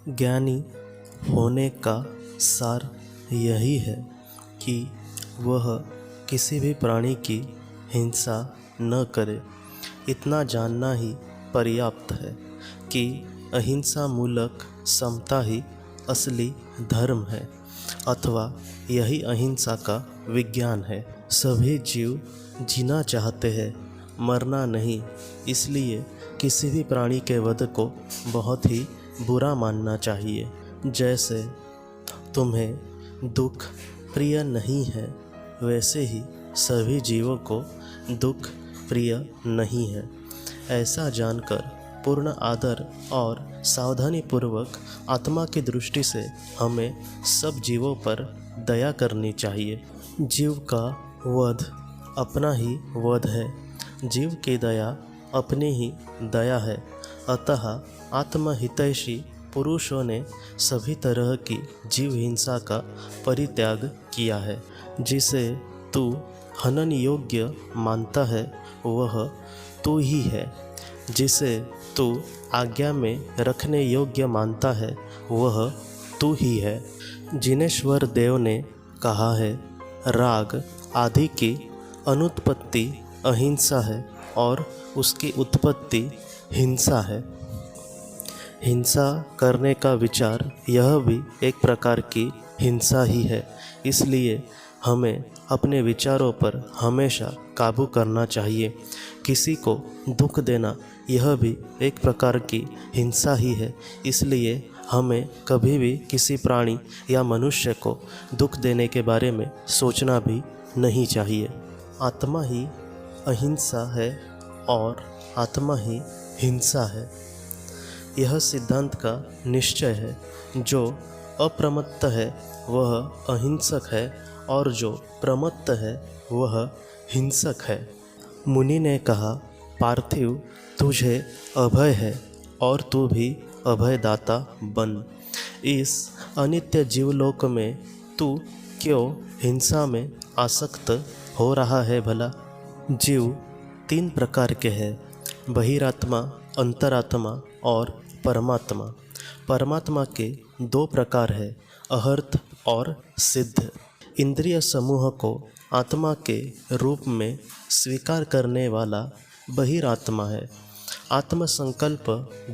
ज्ञानी होने का सार यही है कि वह किसी भी प्राणी की हिंसा न करे। इतना जानना ही पर्याप्त है कि अहिंसा मूलक समता ही असली धर्म है, अथवा यही अहिंसा का विज्ञान है। सभी जीव जीना चाहते हैं, मरना नहीं। इसलिए किसी भी प्राणी के वध को बहुत ही बुरा मानना चाहिए। जैसे तुम्हें दुख प्रिय नहीं है, वैसे ही सभी जीवों को दुख प्रिय नहीं है। ऐसा जानकर पूर्ण आदर और सावधानी पूर्वक आत्मा की दृष्टि से हमें सब जीवों पर दया करनी चाहिए। जीव का वध अपना ही वध है, जीव की दया अपनी ही दया है। अतः आत्महितैषी पुरुषों ने सभी तरह की जीव हिंसा का परित्याग किया है। जिसे तू हनन योग्य मानता है वह तू ही है, जिसे तू आज्ञा में रखने योग्य मानता है वह तू ही है। जिनेश्वर देव ने कहा है, राग आदि की अनुत्पत्ति अहिंसा है और उसकी उत्पत्ति हिंसा है। हिंसा करने का विचार यह भी एक प्रकार की हिंसा ही है। इसलिए हमें अपने विचारों पर हमेशा काबू करना चाहिए। किसी को दुख देना यह भी एक प्रकार की हिंसा ही है। इसलिए हमें कभी भी किसी प्राणी या मनुष्य को दुख देने के बारे में सोचना भी नहीं चाहिए। आत्मा ही अहिंसा है और आत्मा ही हिंसा है। यह सिद्धांत का निश्चय है। जो अप्रमत्त है वह अहिंसक है और जो प्रमत्त है वह हिंसक है। मुनि ने कहा, पार्थिव तुझे अभय है और तू भी अभयदाता बन। इस अनित्य जीवलोक में तू क्यों हिंसा में आसक्त हो रहा है भला? जीव 3 प्रकार के हैं, बहिरात्मा, अंतरात्मा और परमात्मा। परमात्मा के 2 प्रकार हैं, अहर्त और सिद्ध। इंद्रिय समूह को आत्मा के रूप में स्वीकार करने वाला बहिरात्मा है। आत्मसंकल्प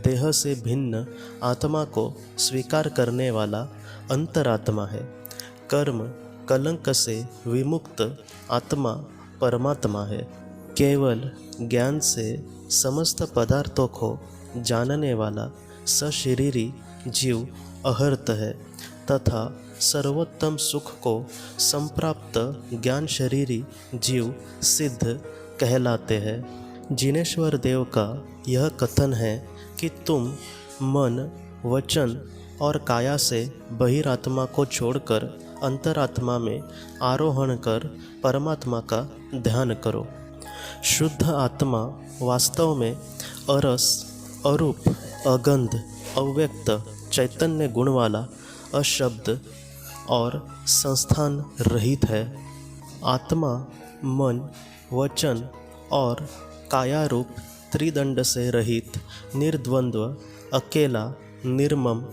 देह से भिन्न आत्मा को स्वीकार करने वाला अंतरात्मा है। कर्म कलंक से विमुक्त आत्मा परमात्मा है। केवल ज्ञान से समस्त पदार्थों को जानने वाला सशरीरी जीव अहर्त है तथा सर्वोत्तम सुख को संप्राप्त ज्ञान शरीरी जीव सिद्ध कहलाते हैं। जिनेश्वर देव का यह कथन है कि तुम मन, वचन और काया से बहिरात्मा को छोड़कर अंतरात्मा में आरोहण कर परमात्मा का ध्यान करो। शुद्ध आत्मा वास्तव में अरस, अरूप, अगंध, अव्यक्त, चैतन्य गुण वाला, अशब्द और संस्थान रहित है। आत्मा मन, वचन और कायारूप त्रिदंड से रहित, निर्द्वंद्व, अकेला, निर्मम,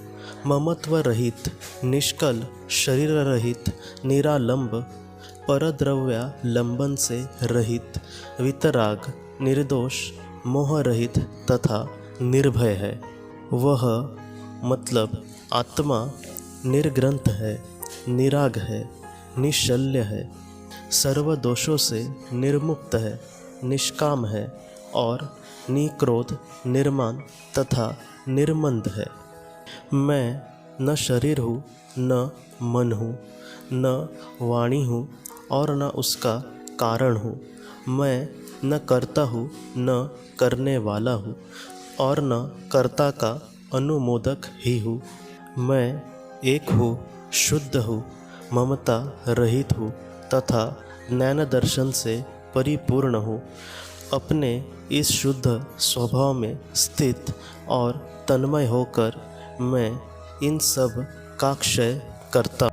ममत्व रहित, निष्कल, शरीर रहित, निरालंब, परद्रव्या लंबन से रहित, वितराग, निर्दोष, मोह रहित तथा निर्भय है। वह मतलब आत्मा निर्ग्रंथ है, निराग है, निश्चल्य है, सर्व दोषों से निर्मुक्त है, निष्काम है और निक्रोध, निर्माण तथा निर्मंद है। मैं न शरीर हूँ, न मन हूँ, न वाणी हूँ और न उसका कारण हूँ। मैं न करता हूँ, न करने वाला हूँ और न कर्ता का अनुमोदक ही हूँ। मैं एक हूँ, शुद्ध हूँ, ममता रहित हूँ तथा ज्ञान दर्शन से परिपूर्ण हूँ। अपने इस शुद्ध स्वभाव में स्थित और तन्मय होकर मैं इन सब का क्षय करता